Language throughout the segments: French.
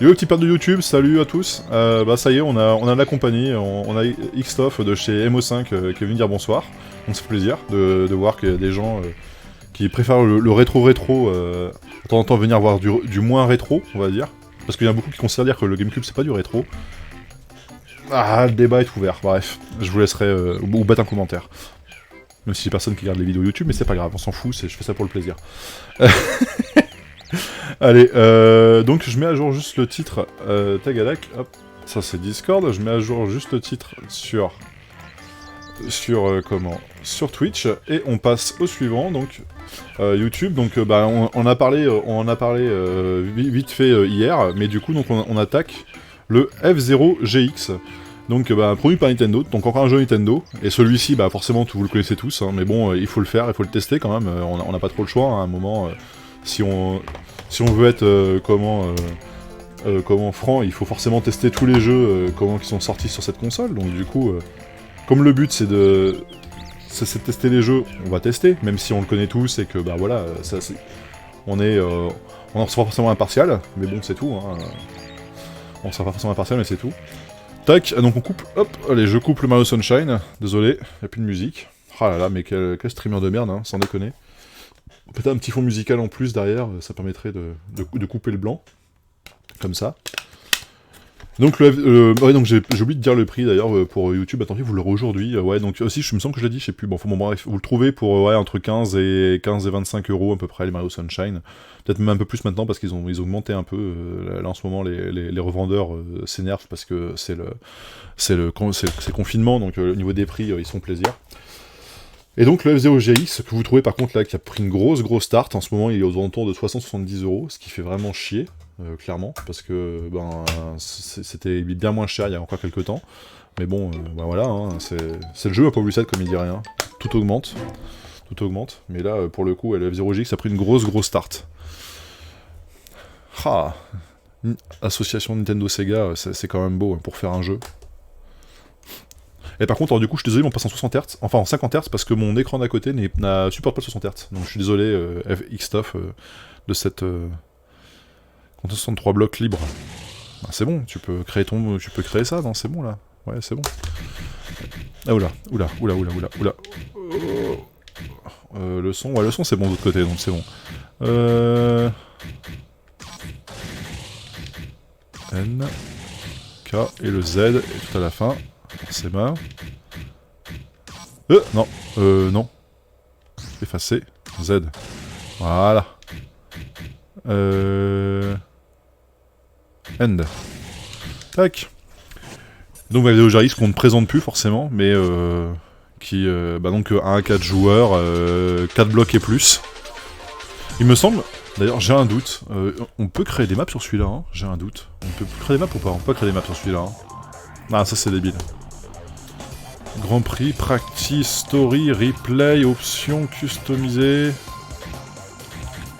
Yo petit pote de YouTube, salut à tous. Bah ça y est, on a de la compagnie, on a Xtof de chez MO5 qui est venu dire bonsoir. Donc ça fait plaisir de voir qu'il y a des gens qui préfèrent le rétro-rétro, de temps en temps venir voir du moins rétro, on va dire. Parce qu'il y en a beaucoup qui considèrent que le GameCube c'est pas du rétro. Ah, le débat est ouvert, bref, je vous laisserai, ou battre un commentaire. Même si j'ai personne qui regarde les vidéos YouTube, mais c'est pas grave, on s'en fout, je fais ça pour le plaisir. Allez, donc je mets à jour juste le titre, Tagadak, hop, ça c'est Discord, je mets à jour juste le titre sur Twitch, et on passe au suivant, donc YouTube, donc bah on en a parlé vite fait hier, mais du coup donc on attaque le F0GX, donc bah, produit par Nintendo, donc encore un jeu Nintendo, et celui-ci bah forcément vous le connaissez tous, hein, mais bon il faut le faire, il faut le tester quand même, on n'a pas trop le choix, hein, à un moment, si on veut être franc, il faut forcément tester tous les jeux qui sont sortis sur cette console, donc du coup, comme le but c'est de tester les jeux, on va tester, même si on le connaît tous et que bah voilà, on en sera forcément impartial, mais bon c'est tout, hein. On sera pas forcément impartial mais c'est tout. Tac, donc on coupe, hop, allez je coupe le Mario Sunshine, désolé, y'a plus de musique. Ah là là, mais quel streamer de merde, hein, sans déconner. Peut-être un petit fond musical en plus derrière, ça permettrait de couper le blanc, comme ça. Donc ouais, donc j'ai oublié de dire le prix d'ailleurs pour YouTube, attendez, vous l'aurez aujourd'hui, ouais, donc aussi, je me sens que je l'ai dit, je sais plus, bon, bref, vous le trouvez pour, ouais, entre 15 et 25 € à peu près, les Mario Sunshine. Peut-être même un peu plus maintenant, parce qu'ils ont augmenté un peu, là en ce moment, les revendeurs s'énervent, parce que c'est le confinement, donc au niveau des prix, ils se font plaisir. Et donc le F0GX, que vous trouvez par contre là, qui a pris une grosse start, en ce moment il est aux alentours de 60-70 €, ce qui fait vraiment chier, clairement, parce que ben c'était bien moins cher il y a encore quelques temps, mais bon, ben voilà, hein, c'est le jeu à Paul Lucette comme il dirait, hein. Tout augmente, mais là pour le coup le F0GX a pris une grosse start. Ah, association Nintendo Sega, c'est quand même beau hein, pour faire un jeu. Et par contre, alors, du coup, je suis désolé, mais on passe en 60 Hz, enfin en 50 Hz, parce que mon écran d'à côté supporte pas le 60 Hz. Donc je suis désolé, Xtof, de cette... Quand 63 blocs libres. Ah, c'est bon, tu peux créer ça, non, c'est bon là. Ouais, c'est bon. Ah oula. Le son c'est bon de l'autre côté, donc c'est bon. N, K et le Z, et tout à la fin. Forcément. Non. Effacer. Z. Voilà. End. Tac. Donc la vidéo Jaris qu'on ne présente plus forcément, mais qui donc 1 à 4 joueurs, 4 blocs et plus. Il me semble, d'ailleurs j'ai un doute, on peut créer des maps sur celui-là, hein, j'ai un doute. On peut créer des maps ou pas? On peut pas créer des maps sur celui-là. Hein. Ah ça c'est débile. Grand Prix, Practice, Story, Replay, Options, Customiser...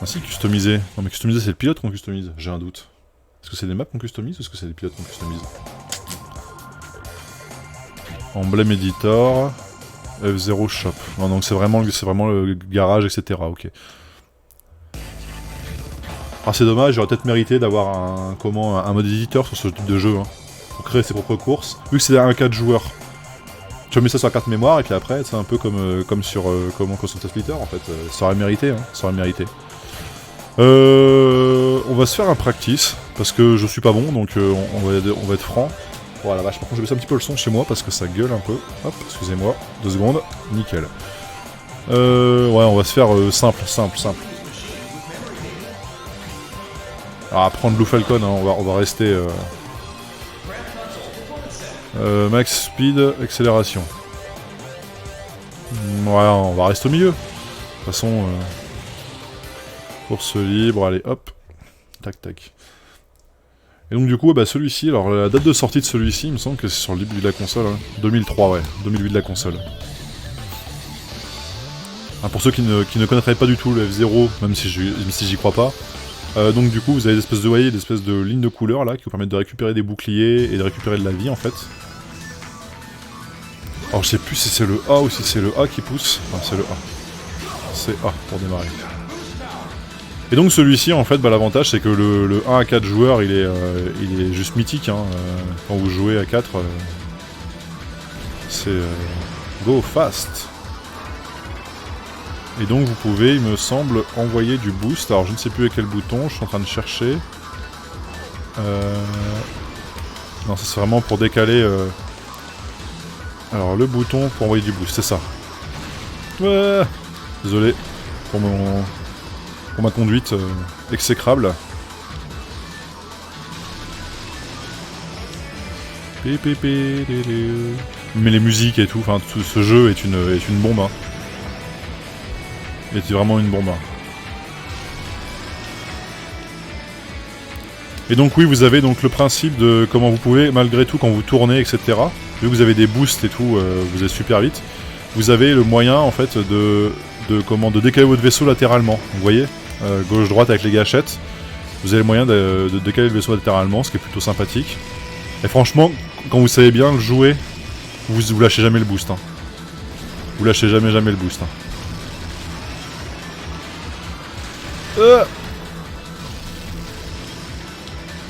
Ah si, Customiser. Non mais Customiser c'est le pilote qu'on customise, j'ai un doute. Est-ce que c'est des maps qu'on customise ou est-ce que c'est des pilotes qu'on customise? Emblème Editor... F0 Shop. Non donc c'est vraiment le garage, etc. Ok. Ah c'est dommage, j'aurais peut-être mérité d'avoir un mode éditeur sur ce type de jeu, hein, pour créer ses propres courses, vu que c'est un 4 joueurs. Tu mets ça sur la carte mémoire et puis après c'est un peu comme sur Console Splitter en fait, ça aurait mérité, hein, ça aurait mérité. On va se faire un practice, parce que je suis pas bon, donc on va être franc. Voilà, vache, par contre je baisse un petit peu le son chez moi parce que ça gueule un peu. Hop, excusez-moi, 2 secondes, nickel. Ouais, on va se faire simple. Ah, prendre Blue Falcon, hein, on va rester... max speed, accélération. Voilà, on va rester au milieu. De toute façon, course libre, allez, hop. Tac. Et donc du coup, bah celui-ci, alors la date de sortie de celui-ci, il me semble que c'est sur le début de la console. Hein. 2003, ouais, 2008 de la console. Hein, pour ceux qui ne connaîtraient pas du tout le F0, même si j'y crois pas, donc du coup, vous avez des espèces de lignes de couleurs là, qui vous permettent de récupérer des boucliers et de récupérer de la vie en fait. Alors je sais plus si c'est le A ou si c'est le A qui pousse. Enfin c'est le A. C'est A pour démarrer. Et donc celui-ci, en fait, bah, l'avantage c'est que le 1 à 4 joueurs, il est juste mythique. Hein. Quand vous jouez à 4, c'est go fast. Et donc vous pouvez, il me semble, envoyer du boost. Alors je ne sais plus avec quel bouton, je suis en train de chercher. Non, ça c'est vraiment pour décaler... Alors le bouton pour envoyer du boost, c'est ça. Ouais. Désolé pour ma conduite exécrable. Mais les musiques et tout, enfin tout ce jeu est une bombe. Hein. C'est vraiment une bombe. Hein. Et donc oui, vous avez donc le principe de comment vous pouvez, malgré tout, quand vous tournez, etc. Vu que vous avez des boosts et tout, vous allez super vite. Vous avez le moyen en fait de décaler votre vaisseau latéralement. Vous voyez, gauche-droite avec les gâchettes. Vous avez le moyen de décaler le vaisseau latéralement, ce qui est plutôt sympathique. Et franchement, quand vous savez bien le jouer, vous lâchez jamais le boost. Hein. Vous lâchez jamais le boost. Hein.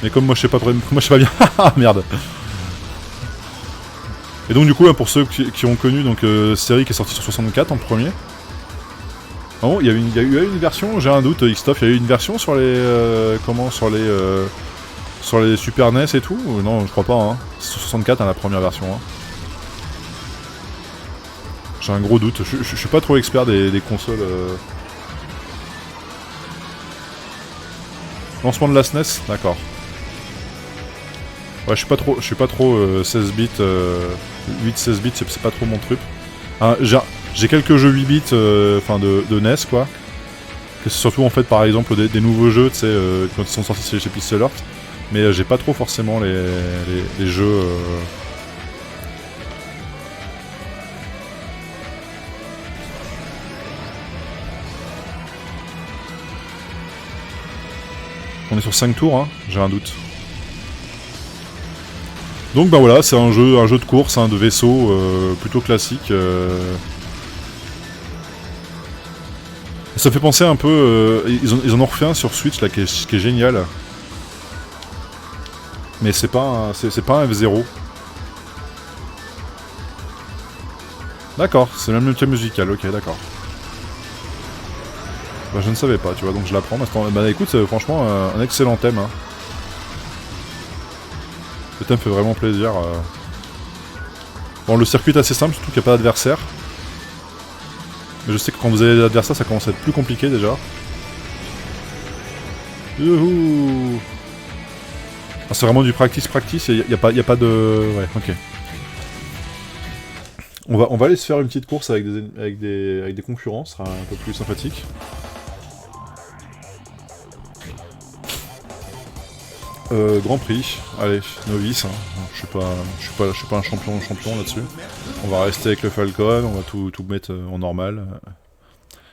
Mais comme moi je sais pas bien. Merde. Et donc du coup, pour ceux qui ont connu donc série qui est sortie sur 64 en premier. Oh, il y a eu une version, j'ai un doute, Xtof, il y a eu une version sur les sur les Super NES et tout. Non, je crois pas. Hein. C'est sur 64 hein, la première version. Hein. J'ai un gros doute. Je suis pas trop expert des consoles. Lancement de la SNES, d'accord. Ouais, je suis pas trop 16 bits, 8-16 bits, c'est pas trop mon truc. Hein, j'ai quelques jeux 8 bits, enfin de NES quoi. C'est surtout en fait par exemple des nouveaux jeux, tu sais, quand ils sont sortis chez Pixel Art. Mais j'ai pas trop forcément les jeux. On est sur 5 tours, hein, j'ai un doute. Donc bah voilà, c'est un jeu de course, hein, de vaisseau, plutôt classique. Ça fait penser un peu... ils en ont refait un sur Switch là qui est génial. Mais c'est pas un F0. D'accord, c'est le même thème musical, ok, d'accord. Bah je ne savais pas, tu vois, donc je l'apprends. Bah écoute, franchement, un excellent thème. Hein. Le thème fait vraiment plaisir. Bon, le circuit est assez simple, surtout qu'il n'y a pas d'adversaire. Mais je sais que quand vous avez l'adversaire, ça commence à être plus compliqué déjà. Youhou! Ah, c'est vraiment du practice, il n'y a pas de... Ouais, ok. On va aller se faire une petite course avec des concurrents, ce sera un peu plus sympathique. Grand Prix, allez, novice, hein. Je suis pas un champion là-dessus. On va rester avec le Falcon, on va tout mettre en normal.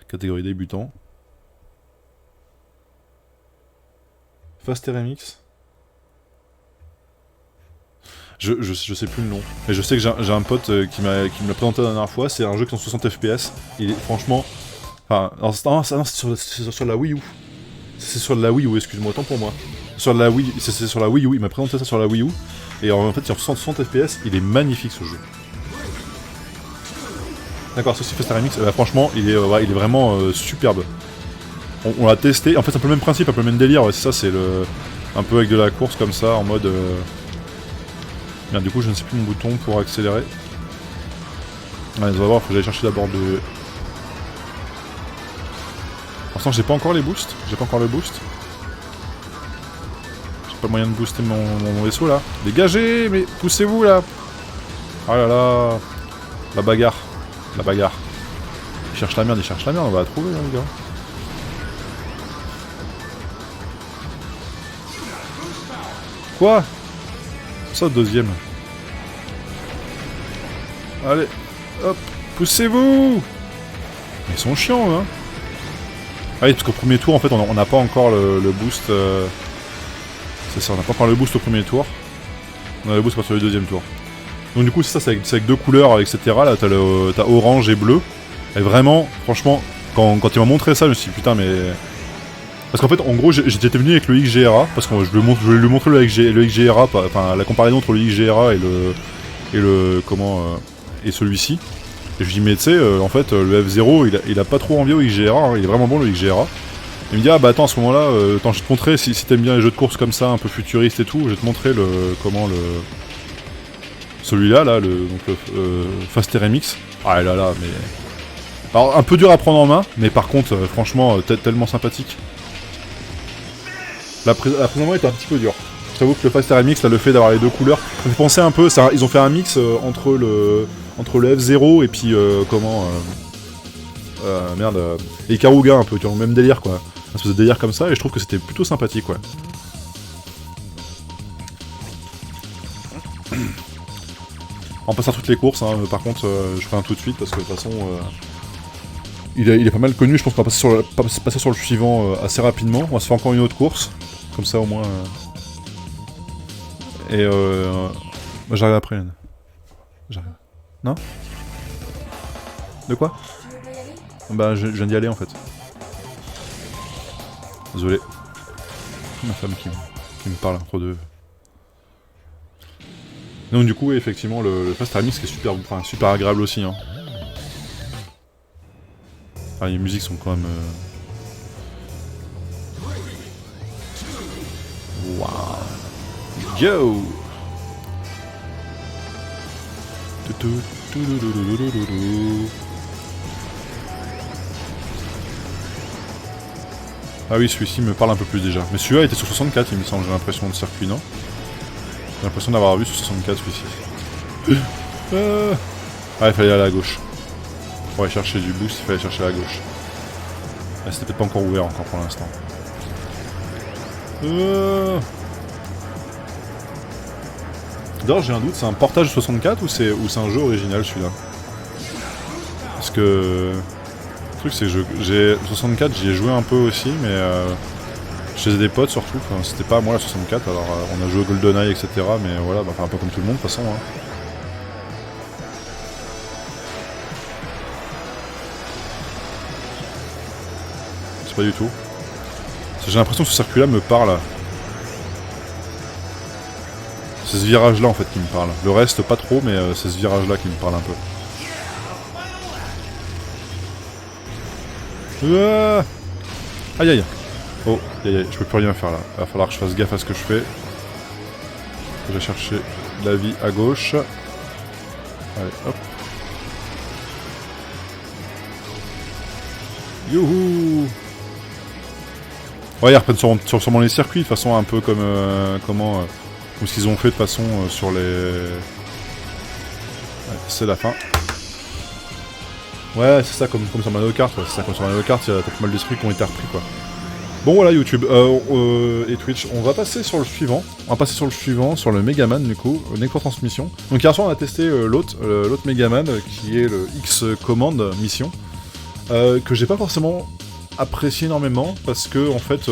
Catégorie débutant. Fast RMX. Je sais plus le nom, mais je sais que j'ai un pote qui me l'a présenté la dernière fois, c'est un jeu qui est en 60 FPS, il est franchement... Enfin, non, c'est sur la Wii U. C'est sur la Wii U, excuse-moi, autant pour moi. Sur la Wii, c'est sur la Wii U, il m'a présenté ça sur la Wii U, et en fait il est en 60 FPS, il est magnifique ce jeu. D'accord, ceci Fast RMX, franchement, il est vraiment superbe. On l'a testé, en fait c'est un peu le même principe, un peu le même délire, ouais, c'est ça, c'est le... Un peu avec de la course comme ça, en mode... Merde, du coup je ne sais plus mon bouton pour accélérer. Allez, on va voir, faut que j'aille chercher d'abord de... Pour l'instant j'ai pas encore les boosts, j'ai pas encore le boost. J'ai pas le moyen de booster mon vaisseau là. Dégagez, mais poussez-vous là. Oh là là. La bagarre. La bagarre. Il cherche la merde, on va la trouver hein, les gars. Quoi? Ça, deuxième. Allez, hop, poussez-vous. Ils sont chiants, hein. Ah oui, parce qu'au premier tour, en fait, on n'a pas encore le boost. C'est ça, on n'a pas encore le boost au premier tour. On a le boost sur le deuxième tour. Donc du coup, c'est ça, c'est avec deux couleurs, etc. Là, t'as orange et bleu. Et vraiment, franchement, quand il m'a montré ça, je me suis dit, putain, mais... Parce qu'en fait, en gros, j'étais venu avec le XGRA, parce que je voulais lui montrer le XGRA, enfin la comparaison entre le XGRA et le et celui-ci. Et je lui dis, mais tu sais, en fait, le F0, il a pas trop envie au XGRA, hein, il est vraiment bon le XGRA. Il me dit, ah bah attends, à ce moment-là, attends, je vais te montrer, si t'aimes bien les jeux de course comme ça, un peu futuristes et tout, je vais te montrer celui-là, là, le Fast RMX. Ah là, mais... Alors, un peu dur à prendre en main, mais par contre, franchement, tellement sympathique. La prise en main était un petit peu dure. J'avoue que le Fast RMX, là, le fait d'avoir les deux couleurs, ça me fait penser un peu, ils ont fait un mix entre le F0 et puis, et Karuga un peu, tu vois, même délire, quoi. Un espèce de délire comme ça, et je trouve que c'était plutôt sympathique, ouais. On passe à toutes les courses, hein. Par contre, je ferai un tout de suite, parce que de toute façon... Il est pas mal connu, je pense qu'on va passer sur le suivant assez rapidement. On va se faire encore une autre course, comme ça au moins... Et j'arrive après. J'arrive. Non? De quoi? Bah je viens d'y aller en fait. Désolé. Ma femme qui me parle entre deux. Donc du coup, effectivement, le Fast RMX qui est super agréable aussi. Hein. Ah, les musiques sont quand même... Waouh. Yo. Ah oui, celui-ci me parle un peu plus déjà. Mais celui-là était sur 64, il me semble, j'ai l'impression de circuit, non? J'ai l'impression d'avoir vu sur 64 celui-ci. Ah, il fallait aller à la gauche. Pour aller chercher du boost, il fallait chercher à la gauche. Ah, c'était peut-être pas encore ouvert encore pour l'instant. D'ailleurs, j'ai un doute, c'est un portage 64 ou c'est un jeu original celui-là? Parce que... Le truc c'est que j'ai 64, j'y ai joué un peu aussi, mais chez des potes surtout, enfin, c'était pas moi la 64, alors on a joué au GoldenEye, etc. Mais voilà, bah, un peu comme tout le monde de toute façon. Hein. C'est pas du tout. J'ai l'impression que ce circuit-là me parle. C'est ce virage-là en fait qui me parle. Le reste pas trop, mais c'est ce virage-là qui me parle un peu. Aïe aïe. Oh, aïe aïe, je peux plus rien faire là. Il va falloir que je fasse gaffe à ce que je fais. Je vais chercher la vie à gauche. Allez, hop. Youhou. Ouais, ils reprennent sûrement les circuits, de toute façon, un peu comme comme ce qu'ils ont fait de toute façon sur les... Ouais, c'est la fin. Ouais, c'est ça, comme sur Mario Kart, ouais, c'est ça, comme sur Mario Kart, il y a pas mal d'esprits qui ont été repris, quoi. Bon, voilà, YouTube et Twitch, on va passer sur le suivant. On va passer sur le suivant, sur le Megaman, du coup, Network Transmission. Donc hier soir, on a testé l'autre Megaman, qui est le X-Command Mission, que j'ai pas forcément apprécié énormément, parce que, en fait,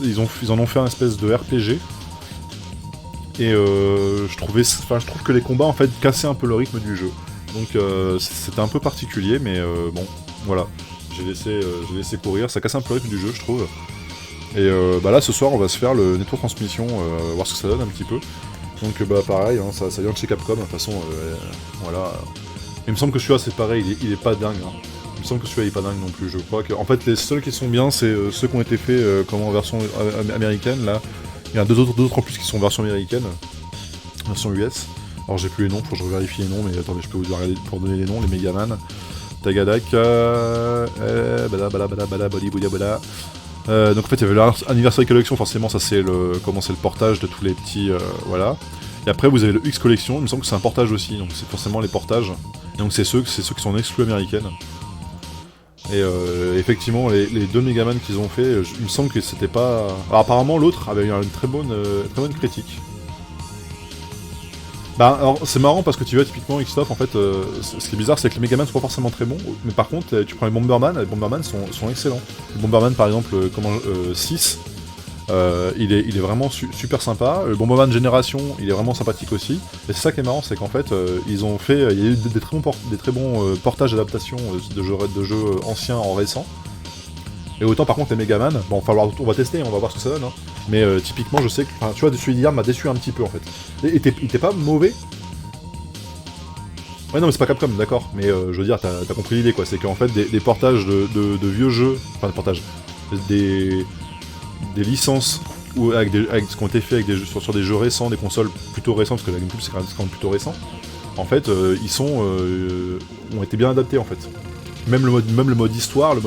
ils en ont fait un espèce de RPG, et je trouve que les combats, en fait, cassaient un peu le rythme du jeu. Donc c'était un peu particulier, mais bon, voilà. J'ai laissé courir, ça casse un peu le rythme du jeu, je trouve. Et là, ce soir, on va se faire le Network Transmission, voir ce que ça donne un petit peu. Donc pareil, hein, ça vient de chez Capcom, de toute façon, voilà. Il me semble que celui-là, c'est pareil, il est pas dingue. Hein. Il me semble que celui-là, il est pas dingue non plus, je crois que... En fait, les seuls qui sont bien, c'est ceux qui ont été faits en version américaine, là. Il y en a deux autres en plus qui sont en version américaine, version US. Alors j'ai plus les noms, faut que je vérifie les noms, mais attendez, je peux vous regarder pour donner les noms, les Megaman. Tagadak, donc en fait il y avait l'Anniversary Collection, forcément ça c'est le portage de tous les petits, voilà. Et après vous avez le X Collection, il me semble que c'est un portage aussi, donc c'est forcément les portages. Et donc c'est ceux qui sont en exclu américaine. Et effectivement les deux Megaman qu'ils ont fait, il me semble que c'était pas... Alors apparemment l'autre avait eu une très bonne critique. Bah alors c'est marrant parce que tu vois typiquement X-Top en fait ce qui est bizarre c'est que les Megaman sont pas forcément très bons, mais par contre tu prends les Bomberman sont excellents. Le Bomberman par exemple 6 il est vraiment super sympa. Le Bomberman Génération il est vraiment sympathique aussi. Et c'est ça qui est marrant, c'est qu'en fait ils ont fait, il y a eu des très bons portages d'adaptation de jeux anciens en récent. Et autant par contre les Megaman, bon on va tester, on va voir ce que ça donne, hein. Mais typiquement je sais que, tu vois, celui d'hier m'a déçu un petit peu en fait. Il était pas mauvais. Ouais non mais c'est pas Capcom, d'accord, mais je veux dire, t'as compris l'idée quoi, c'est qu'en fait des portages de vieux jeux, enfin des portages, des licences ou avec ce qui ont été fait avec des jeux, sur des jeux récents, des consoles plutôt récentes, parce que la GameCube c'est quand même plutôt récent, en fait ont été bien adaptés en fait. Même le mode histoire du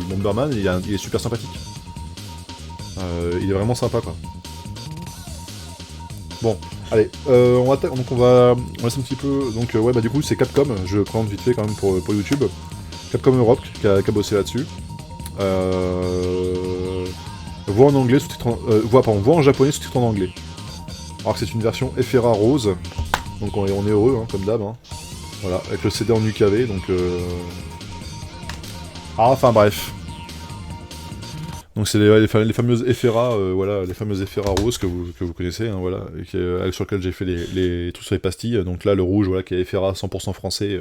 Bomberman, il est super sympathique. Il est vraiment sympa quoi. Bon, allez, on va laisser un petit peu. Donc ouais bah du coup c'est Capcom, je présente vite fait quand même pour YouTube. Capcom Europe qui a bossé là-dessus. Voix en anglais, voix en japonais, sous-titre en anglais. Alors que c'est une version FRA rose, donc on est heureux hein, comme d'hab. Hein. Voilà, avec le CD en UKV, donc ah, enfin bref. Donc c'est les fameuses FRA, voilà, les fameuses FRA roses que vous connaissez, hein, voilà, sur lesquelles j'ai fait les trucs sur les pastilles. Donc là le rouge, voilà, qui est FRA 100% français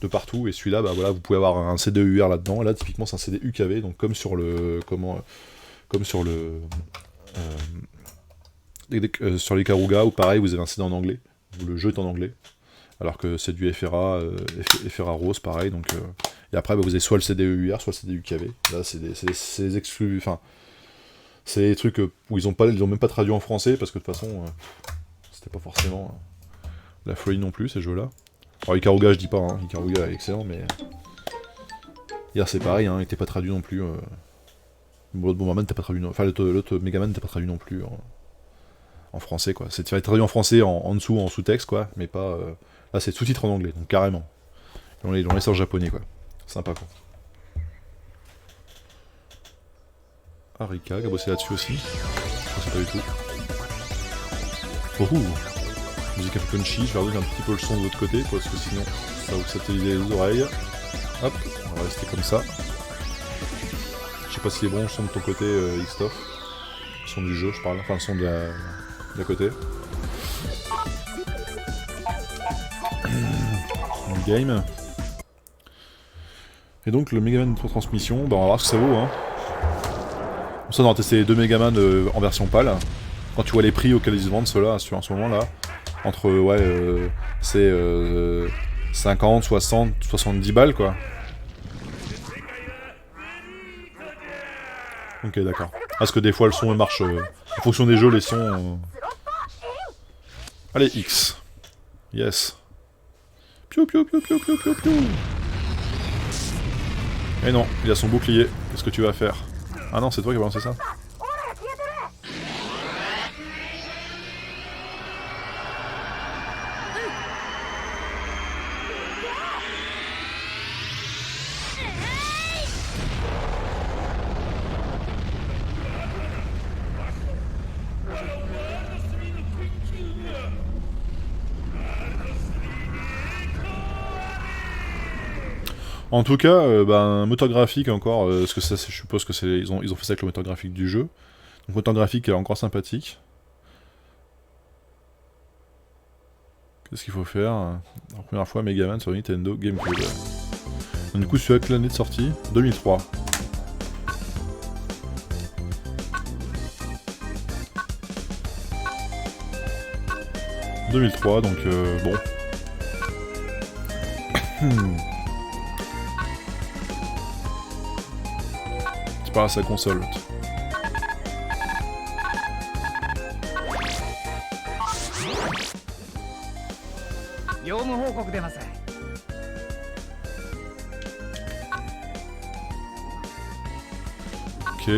de partout, et celui-là, bah voilà, vous pouvez avoir un CD UR là-dedans. Et là typiquement c'est un CD UKV, donc comme sur le sur les Karuga, ou pareil, vous avez un CD en anglais, où le jeu est en anglais. Alors que c'est du FRA rose, pareil, donc... Et après, bah, vous avez soit le CD EUR, soit le CD UKV. Là, c'est des exclus... Enfin, c'est des trucs où ils ont même pas traduit en français, parce que de toute façon, c'était pas forcément la folie non plus, ces jeux-là. Alors, Ikaruga, je dis pas, hein, Ikaruga est excellent, mais... Hier, c'est pareil, hein, il était pas traduit non plus... L'autre Bomberman n'était pas traduit... Enfin, l'autre Megaman n'était pas traduit non plus en français, quoi. C'est traduit en français en dessous, en sous-texte, quoi, mais pas... Là, c'est sous-titre en anglais, donc carrément. On les laisse en japonais, quoi. Sympa, quoi. Arika, qui a bossé là-dessus aussi. Je sais pas du tout. Oh, musique un peu punchy, je vais regarder un petit peu le son de l'autre côté, parce que sinon, ça va vous satelliser les oreilles. Hop, on va rester comme ça. Je sais pas si est bon le son de ton côté, Xtof. Le son du jeu, je parle, enfin le son de la côté. Le game. Et donc le Megaman de transmission, bah on va voir ce que ça vaut, hein. Comme ça on aura testé les deux Megaman en version PAL. Quand tu vois les prix auxquels ils se vendent ceux-là, en ce moment là, entre c'est 50, 60, 70 balles quoi. Ok d'accord. Parce que des fois le son marche en fonction des jeux, les sons... Allez X. Yes. Piou piou piou piou piou piou piou. Et non, il a son bouclier. Qu'est-ce que tu vas faire? Ah non, c'est toi qui vas lancer ça? En tout cas, un moteur graphique encore, parce que ça, je suppose que ils ont fait ça avec le moteur graphique du jeu. Donc moteur graphique est encore sympathique. Qu'est-ce qu'il faut faire? La première fois Megaman sur Nintendo GameCube. Donc, du coup, celui avec l'année de sortie, 2003. Donc bon. Tu parles à sa console. Ok.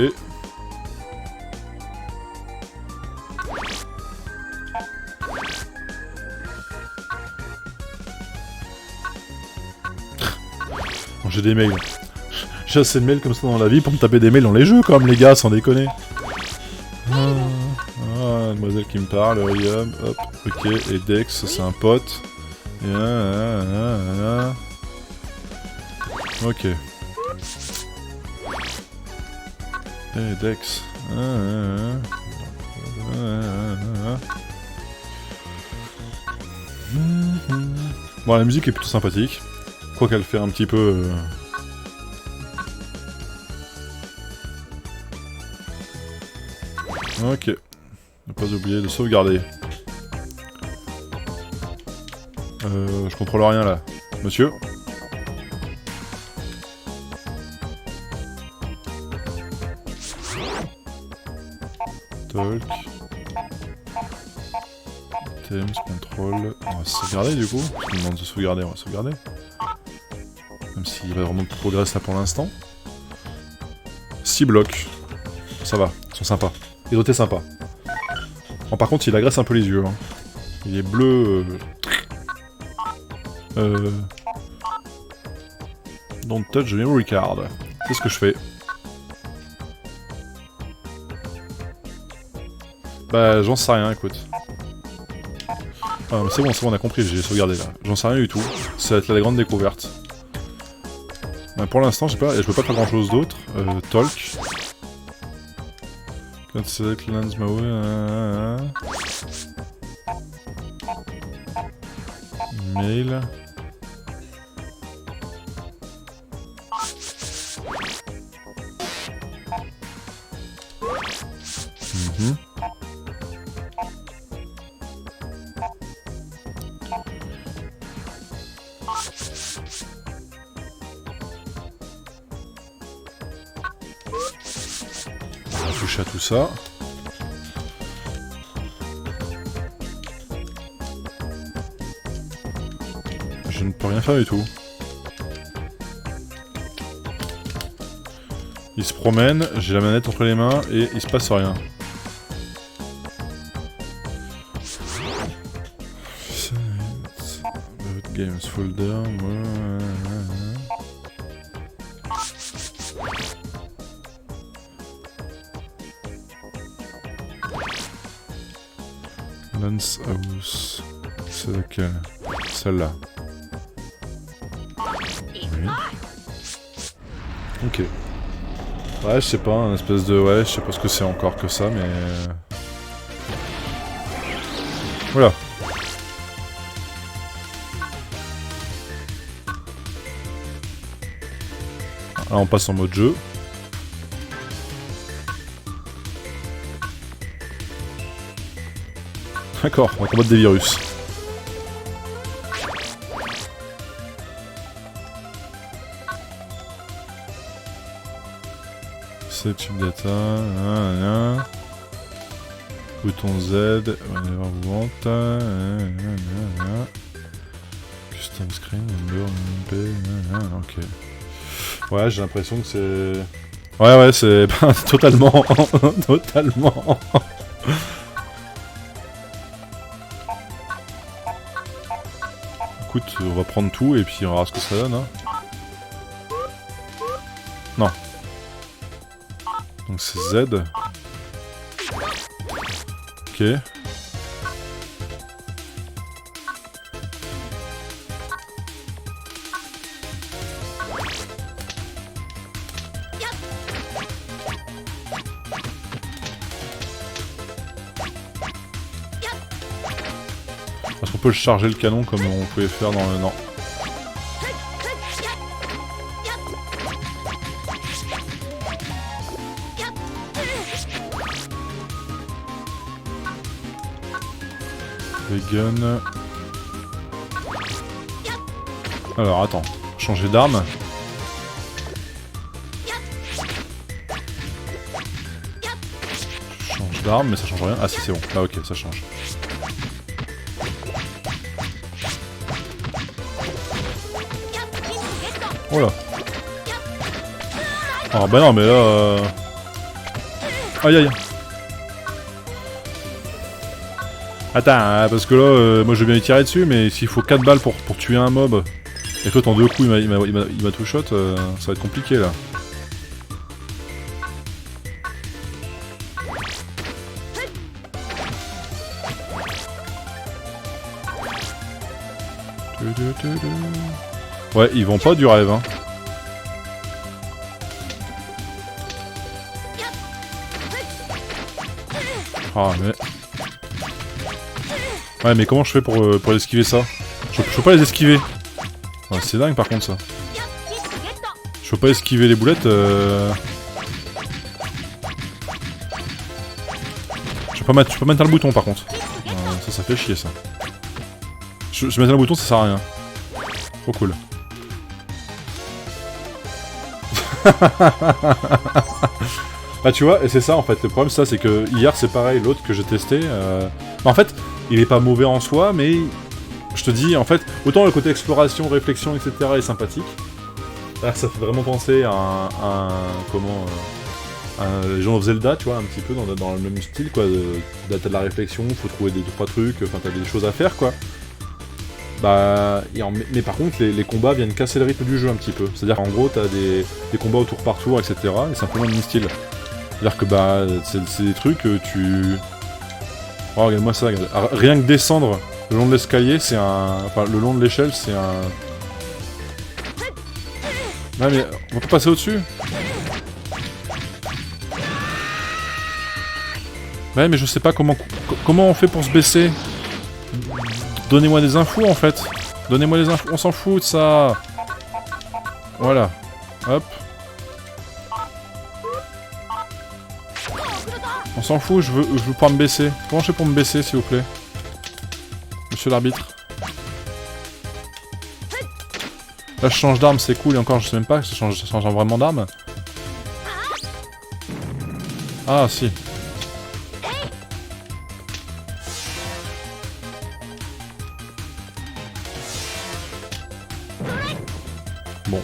Bon, j'ai des mails. J'ai assez de mails comme ça dans la vie pour me taper des mails dans les jeux, quand même, les gars, sans déconner. Mademoiselle qui me parle, Rium, hop, ok, et Dex, c'est un pote. Ok. Et Dex. Bon, la musique est plutôt sympathique. Quoi qu'elle fait un petit peu... Ok. Ne pas oublier de sauvegarder. Je contrôle rien là. Monsieur? Talk. Items, contrôle. On va sauvegarder du coup. Je me demande de sauvegarder, on va sauvegarder. Même s'il va vraiment progresser là pour l'instant. 6 blocs. Ça va, ils sont sympas. Les autres est sympa. Bon, par contre, il agresse un peu les yeux. Hein. Il est bleu. Don't touch the memory card. C'est ce que je fais. Bah, j'en sais rien, écoute. Ah, c'est bon, on a compris, j'ai sauvegardé là. J'en sais rien du tout. Ça va être la grande découverte. Pour l'instant, je peux pas faire grand chose d'autre. Talk. Can't select lens my Mail. On va toucher à tout ça. Je ne peux rien faire du tout. Il se promène, j'ai la manette entre les mains et il se passe rien. Games folder. Lance House. C'est laquelle? Celle-là. Oui. Ok. Ouais, je sais pas, un espèce de... Ouais, je sais pas ce que c'est encore que ça, mais... Voilà. Là, on passe en mode jeu. D'accord, on va combattre des virus. Section data, bouton Z, whenever we want, custom screen, number, ok. Ouais, j'ai l'impression que c'est... Ouais, c'est totalement... totalement... Écoute, on va prendre tout et puis on verra ce que ça donne, hein. Non. Donc c'est Z. Ok. Est-ce qu'on peut charger le canon comme on pouvait faire dans le... Non. Les guns... Alors attends, changer d'arme. Change d'arme mais ça change rien. Ah si c'est bon, ah ok ça change. Oh là. Ah bah non mais là... Aïe aïe. Attends, parce que là, moi je veux bien y tirer dessus, mais s'il faut 4 balles pour tuer un mob, et que l'autre en 2 coups il m'a tout shot, ça va être compliqué là. Ouais, ils vont pas du rêve, hein. Ah, mais... Ouais, mais comment je fais pour esquiver ça? Je peux pas les esquiver. Ouais, c'est dingue par contre ça. Je peux pas esquiver les boulettes. peux pas mettre le bouton par contre. Ça fait chier ça. Je mettre le bouton, ça sert à rien. Trop cool. Bah tu vois, et c'est ça en fait, le problème c'est que hier c'est pareil, l'autre que j'ai testé, en fait, il est pas mauvais en soi, mais je te dis, en fait, autant le côté exploration, réflexion, etc. est sympathique, ça fait vraiment penser à un Legend of Zelda, tu vois, un petit peu dans le même style, quoi, t'as de la réflexion, faut trouver des 2-3 trucs, enfin t'as des choses à faire, quoi. Bah, mais par contre, les combats viennent casser le rythme du jeu un petit peu. C'est-à-dire qu'en gros, t'as des combats au tour par tour, etc. Et c'est un peu moins le même style. C'est-à-dire que bah, c'est des trucs que tu... Oh, regarde-moi ça, regarde. Alors, rien que descendre le long de l'escalier, c'est un... Enfin, le long de l'échelle, c'est un... Ouais, mais on va pas passer au-dessus. Ouais, mais je sais pas comment on fait pour se baisser. Donnez-moi des infos en fait. Donnez-moi des infos. On s'en fout de ça. Voilà. Hop. On s'en fout, je veux pas me baisser. Comment je fais pour me baisser, s'il vous plaît? Monsieur l'arbitre. Là, je change d'arme, c'est cool. Et encore, je sais même pas que ça change vraiment d'arme. Ah, si. Bon.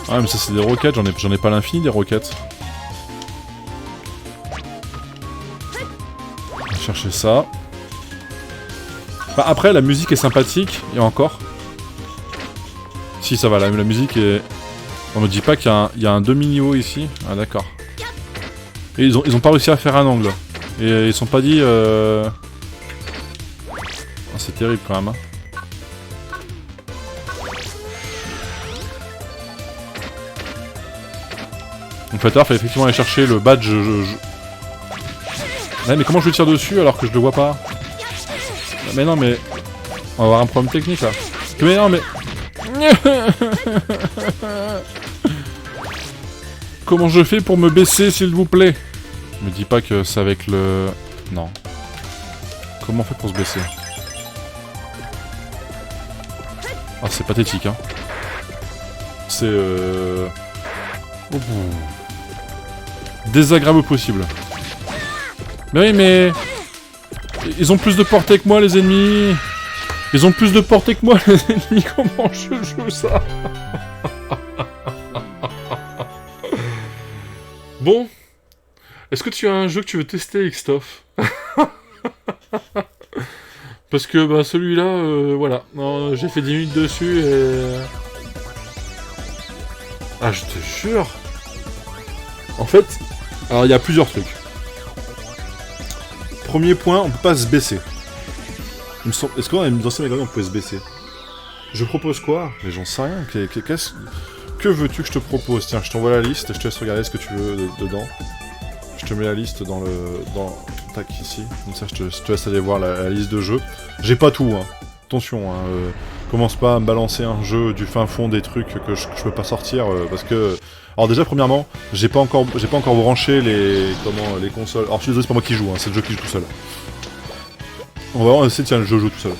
Ah mais ça c'est des roquettes, j'en ai pas l'infini des roquettes. On va chercher ça. Bah, après la musique est sympathique, et encore. Si ça va, la musique est... On me dit pas qu'il y a un demi-niveau ici. Ah d'accord. Et ils ont pas réussi à faire un angle. Et ils sont pas dit... Oh, c'est terrible quand même. Hein. Donc tout à l'heure, il fallait effectivement aller chercher le badge. Ouais, mais comment je le tire dessus alors que je le vois pas? Mais non, mais... On va avoir un problème technique là. Mais non, mais... Comment je fais pour me baisser, s'il vous plaît? Me dis pas que c'est avec le... Non. Comment on fait pour se baisser? Ah, c'est pathétique, hein. C'est... Oh. Désagréable possible. Mais oui, mais... Ils ont plus de portée que moi, les ennemis. Ils ont plus de portée que moi, les ennemis. Comment je joue ça? Bon. Est-ce que tu as un jeu que tu veux tester, Xtof? Parce que bah celui-là, voilà. J'ai fait 10 minutes dessus et... Ah, je te jure. En fait, alors il y a plusieurs trucs. Premier point, on peut pas se baisser. Est-ce qu'on a une ancienne méga on pouvait se baisser? Je propose quoi? Mais j'en sais rien. Que veux-tu que je te propose? Tiens, je t'envoie la liste, je te laisse regarder ce que tu veux dedans. Je te mets la liste dans le... Tac, ici. Comme ça, je te laisse aller voir la liste de jeux. J'ai pas tout, hein. Attention, hein. Commence pas à me balancer un jeu du fin fond des trucs que je peux pas sortir, parce que... Alors déjà, premièrement, j'ai pas encore branché les consoles. Alors je suis désolé, c'est pas moi qui joue, hein, c'est le jeu qui joue tout seul. On va voir, essayer, tiens, le jeu joue tout seul.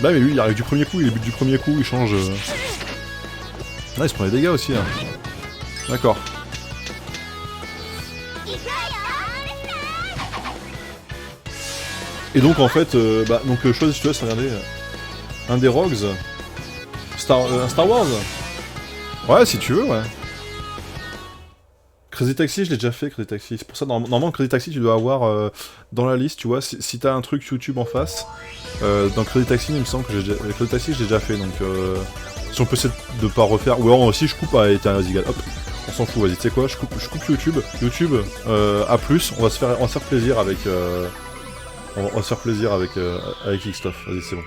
Bah mais lui, il arrive du premier coup, il bute du premier coup, il change... Ah, il se prend les dégâts aussi, là. D'accord. Et donc, en fait, choisis, je te laisse regarder un des Rogues. Un Star Wars. Ouais, si tu veux, ouais. Crazy Taxi, je l'ai déjà fait, Crazy Taxi. C'est pour ça, normalement, Crazy Taxi, tu dois avoir dans la liste, tu vois, si t'as un truc YouTube en face, dans Crazy Taxi, il me semble que Crazy Taxi, je l'ai déjà fait, donc si on peut essayer de pas refaire, ou alors aussi, je coupe à Eternal Zigal, hop, on s'en fout, vas-y, tu sais quoi, je coupe YouTube, à plus, on va se faire plaisir avec, Xtof, vas-y, c'est bon.